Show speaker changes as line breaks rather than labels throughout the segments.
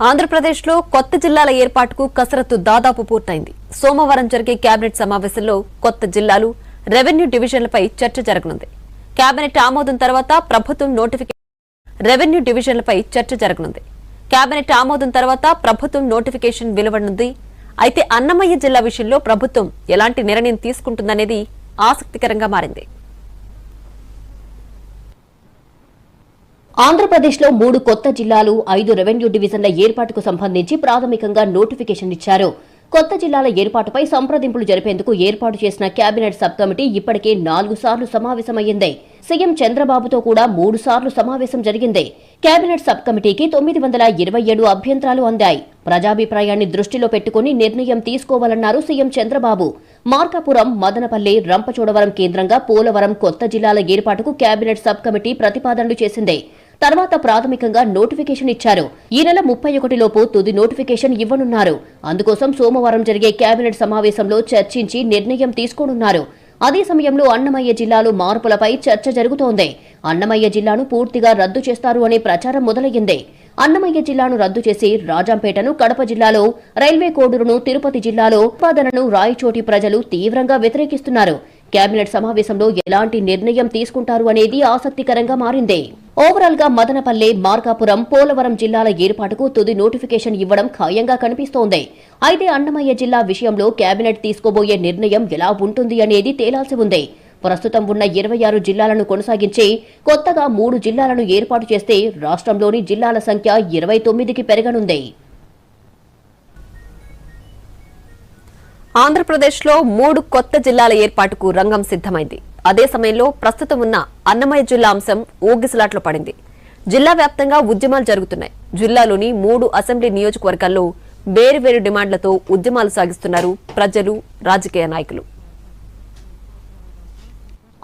ఆంధ్రప్రదేశ్లో కొత్త జిల్లాల ఏర్పాటుకు కసరత్తు దాదాపు పూర్తయింది. సోమవారం జరిగే కేబినెట్ సమావేశంలో కొత్త జిల్లాలు, రెవెన్యూ డివిజన్లపై చర్చ జరగనుంది. కేబినెట్ ఆమోదం తర్వాత ప్రభుత్వం నోటిఫికేషన్ వెలువడనుంది. అయితే అన్నమయ్య జిల్లా విషయంలో ప్రభుత్వం ఎలాంటి నిర్ణయం తీసుకుంటుందనేది ఆసక్తికరంగా మారింది.
ఆంధ్రప్రదేశ్లో 3 కొత్త జిల్లాలు, 5 రెవెన్యూ డివిజన్ల ఏర్పాటుకు సంబంధించి ప్రాథమికంగా నోటిఫికేషన్ ఇచ్చారు. కొత్త జిల్లాల ఏర్పాటుపై సంప్రదింపులు జరిపేందుకు ఏర్పాటు చేసిన కేబినెట్ సబ్ కమిటీ ఇప్పటికే 4 సార్లు సమావేశమయ్యింది. సీఎం చంద్రబాబుతో కూడా 3 సార్లు సమావేశం జరిగింది. కేబినెట్ సబ్ కమిటీకి 927 అభ్యంతరాలు అందాయి. ప్రజాభిప్రాయాన్ని దృష్టిలో పెట్టుకుని నిర్ణయం తీసుకోవాలన్నారు సీఎం చంద్రబాబు. మార్కాపురం, మదనపల్లి, రంపచోడవరం కేంద్రంగా పోలవరం కొత్త జిల్లాల ఏర్పాటుకు కేబినెట్ సబ్ కమిటీ ప్రతిపాదనలు చేసింది. తర్వాత ప్రాథమికంగా నోటిఫికేషన్ ఇచ్చారు. ఈ నెల 31 లోపు తుది నోటిఫికేషన్ ఇవ్వనున్నారు. అందుకోసం సోమవారం జరిగే కేబినెట్ సమావేశంలో చర్చించి నిర్ణయం తీసుకోనున్నారు. అదే సమయంలో అన్నమయ్య జిల్లాలో మార్పులపై చర్చ జరుగుతోంది. అన్నమయ్య జిల్లాను పూర్తిగా రద్దు చేస్తారు అనే ప్రచారం మొదలయ్యింది. అన్నమయ్య జిల్లాను రద్దు చేసి రాజంపేటను కడప జిల్లాలో, రైల్వే కోడూరును తిరుపతి జిల్లాలో ఉత్పాదనను రాయచోటి ప్రజలు తీవ్రంగా వ్యతిరేకిస్తున్నారు. కేబినెట్ సమావేశంలో ఎలాంటి నిర్ణయం తీసుకుంటారు అనేది ఆసక్తికరంగా మారింది. ఓవరాల్ గా మదనపల్లె, మార్కాపురం, పోలవరం జిల్లాల ఏర్పాటుకు తుది నోటిఫికేషన్ ఇవ్వడం ఖాయంగా కనిపిస్తోంది. అయితే అన్నమయ్య జిల్లా విషయంలో కేబినెట్ తీసుకోబోయే నిర్ణయం ఎలా ఉంటుంది అనేది తేలాల్సి ఉంది. ప్రస్తుతం ఉన్న 26 జిల్లాలను కొనసాగించి కొత్తగా 3 జిల్లాలను ఏర్పాటు చేస్తే రాష్ట్రంలోని జిల్లాల సంఖ్య 29కి పెరగనుంది.
ఆంధ్రప్రదేశ్లో 3 కొత్త జిల్లాల ఏర్పాటుకు రంగం సిద్దమైంది. అదే సమయంలో ప్రస్తుతం ఉన్న అన్నమయ్య జిల్లా అంశం ఊగిసలాట్లో పడింది. జిల్లా వ్యాప్తంగా ఉద్యమాలు జరుగుతున్నాయి. జిల్లాలోని 3 అసెంబ్లీ నియోజకవర్గాల్లో వేరువేరు డిమాండ్లతో ఉద్యమాలు సాగిస్తున్నారు ప్రజలు, రాజకీయ నాయకులు.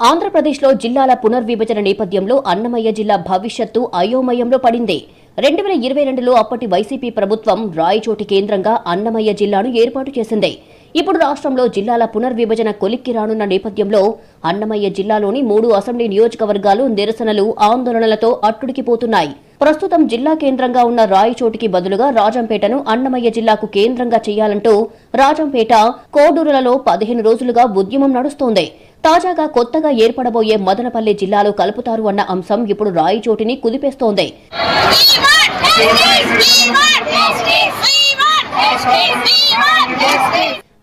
ఆంధ్రప్రదేశ్లో జిల్లాల పునర్విభజన నేపథ్యంలో అన్నమయ్య జిల్లా భవిష్యత్తు అయోమయంలో పడింది. 2022లో అప్పటి వైసీపీ ప్రభుత్వం రాయచోటి కేంద్రంగా అన్నమయ్య జిల్లాను ఏర్పాటు చేసింది. ఇప్పుడు రాష్ట్రంలో జిల్లాల పునర్విభజన కొలిక్కి రానున్న నేపథ్యంలో అన్నమయ్య జిల్లాలోని 3 అసెంబ్లీ నియోజకవర్గాలు నిరసనలు, ఆందోళనలతో అట్టుడికిపోతున్నాయి. ప్రస్తుతం జిల్లా కేంద్రంగా ఉన్న రాయచోటికి బదులుగా రాజంపేటను అన్నమయ్య జిల్లాకు కేంద్రంగా చేయాలంటూ రాజంపేట, కోడూరులలో 15 రోజులుగా ఉద్యమం నడుస్తోంది. తాజాగా కొత్తగా ఏర్పడబోయే మదనపల్లి జిల్లాలో కలుపుతారు అన్న అంశం ఇప్పుడు రాయచోటిని కుదిపేస్తోంది.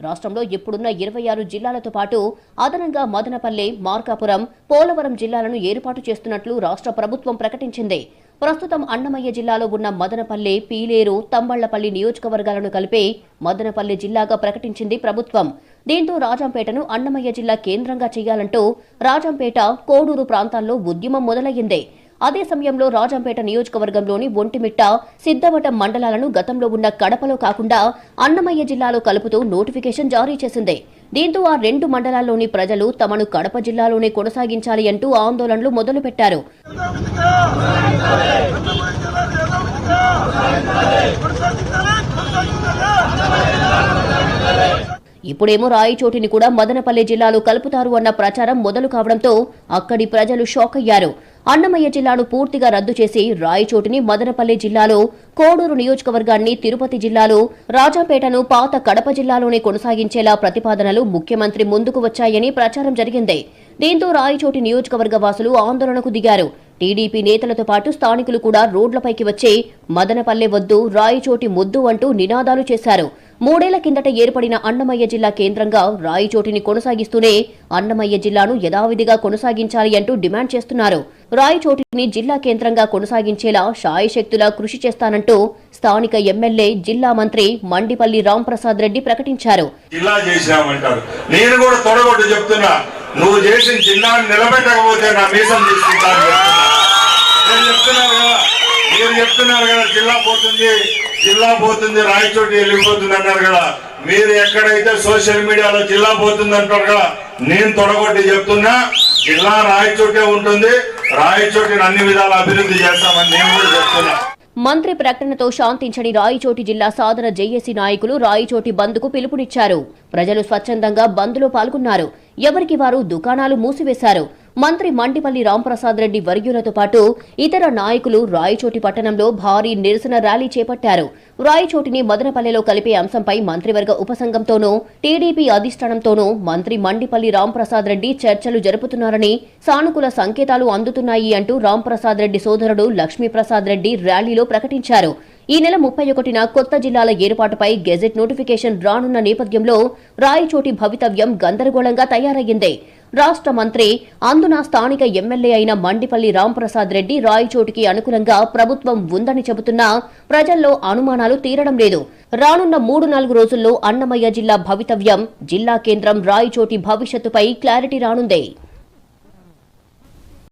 రాష్ట్రంలో ఇప్పుడున్న 26 జిల్లాలతో పాటు అదనంగా మదనపల్లె, మార్కాపురం, పోలవరం జిల్లాలను ఏర్పాటు చేస్తున్నట్లు రాష్ట్ర ప్రభుత్వం ప్రకటించింది. ప్రస్తుతం అన్నమయ్య జిల్లాలో ఉన్న మదనపల్లె, పీలేరు, తంబళ్లపల్లి నియోజకవర్గాలను కలిపి మదనపల్లె జిల్లాగా ప్రకటించింది ప్రభుత్వం. దీంతో రాజంపేటను అన్నమయ్య జిల్లా కేంద్రంగా చేయాలంటూ రాజంపేట, కోడూరు ప్రాంతాల్లో ఉద్యమం మొదలయ్యింది. అదే సమయంలో రాజంపేట నియోజకవర్గంలోని ఒంటిమిట్ట, సిద్ధవటం మండలాలను గతంలో ఉన్న కడపలో కాకుండా అన్నమయ్య జిల్లాలో కలుపుతూ నోటిఫికేషన్ జారీ చేసింది. దీంతో ఆ 2 మండలాల్లోని ప్రజలు తమను కడప జిల్లాలోనే కొనసాగించాలి అంటూ ఆందోళనలు మొదలుపెట్టారు. ఇప్పుడేమో రాయచోటిని కూడా మదనపల్లె జిల్లాలో కలుపుతారు అన్న ప్రచారం మొదలు కావడంతో అక్కడి ప్రజలు షాక్ అయ్యారు. అన్నమయ్య జిల్లాను పూర్తిగా రద్దు చేసి రాయచోటిని మదనపల్లె జిల్లాలో, కోడూరు నియోజకవర్గాన్ని తిరుపతి జిల్లాలో, రాజంపేటను పాత కడప జిల్లాలోనే కొనసాగించేలా ప్రతిపాదనలు ముఖ్యమంత్రి ముందుకు వచ్చాయని ప్రచారం జరిగింది. దీంతో రాయచోటి నియోజకవర్గ వాసులు ఆందోళనకు దిగారు. టీడీపీ నేతలతో పాటు స్థానికులు కూడా రోడ్లపైకి వచ్చి మదనపల్లె వద్దు, రాయచోటి ముద్దు అంటూ నినాదాలు చేశారు. 3 ఏళ్ల కిందట ఏర్పడిన అన్నమయ్య జిల్లా కేంద్రంగా రాయచోటిని కొనసాగిస్తూనే అన్నమయ్య జిల్లాను యథావిధిగా కొనసాగించాలి అంటూ డిమాండ్ చేస్తున్నారు. రాయచోటిని జిల్లా కేంద్రంగా కొనసాగించేలా శాయశక్తులా కృషి చేస్తానంటూ స్థానిక ఎమ్మెల్యే, జిల్లా మంత్రి మండిపల్లి రాంప్రసాద్ రెడ్డి ప్రకటించారు.
నువ్వు చేసిన జిల్లాను నిలబెట్టకపోతే నా మీసం తీసుకుంటాను. మీరు చెప్తున్నారు కదా జిల్లా పోతుంది రాయచోటి వెళ్ళిపోతుంది అన్నారు కదా. మీరు ఎక్కడైతే సోషల్ మీడియాలో జిల్లా పోతుంది అంటారు కదా, నేను తొడగొట్టి చెప్తున్నా జిల్లా రాయచోటే ఉంటుంది. రాయచోటిని అన్ని విధాల అభివృద్ధి చేస్తామని నేను కూడా చెప్తున్నా.
మంత్రి ప్రకటనతో శాంతించని రాయచోటి జిల్లా సాధన జేఏసీ నాయకులు రాయచోటి బంద్కు పిలుపునిచ్చారు. ప్రజలు స్వచ్ఛందంగా బంద్లో పాల్గొన్నారు. ఎవరికి వారు దుకాణాలు మూసివేశారు. మంత్రి మండిపల్లి రాంప్రసాద్ రెడ్డి వర్యులతో పాటు ఇతర నాయకులు రాయచోటి పట్టణంలో భారీ నిరసన ర్యాలీ చేపట్టారు. రాయచోటిని మదనపల్లెలో కలిపే అంశంపై మంత్రివర్గ ఉపసంఘంతోనూ టీడీపీ అధిష్టానంతోనూ మంత్రి మండిపల్లి రాంప్రసాద్ రెడ్డి చర్చలు జరుపుతున్నారని, సానుకూల సంకేతాలు అందుతున్నాయి అంటూ రాంప్రసాద్ రెడ్డి సోదరుడు లక్ష్మీప్రసాద్ రెడ్డి ర్యాలీలో ప్రకటించారు. ఈ నెల 31న కొత్త జిల్లాల ఏర్పాటుపై గెజెట్ నోటిఫికేషన్ రానున్న నేపథ్యంలో రాయచోటి భవితవ్యం గందరగోళంగా తయారయ్యింది. రాష్ట్ర మంత్రి అందున స్థానిక ఎమ్మెల్యే అయిన మండిపల్లి రాంప్రసాద్ రెడ్డి రాయచోటికి అనుకూలంగా ప్రభుత్వం ఉందని చెబుతున్నా ప్రజల్లో అనుమానాలు తీరడం లేదు. రానున్న 3-4 రోజుల్లో అన్నమయ్య జిల్లా భవితవ్యం, జిల్లా కేంద్రం రాయచోటి భవిష్యత్తుపై క్లారిటీ రానుంది.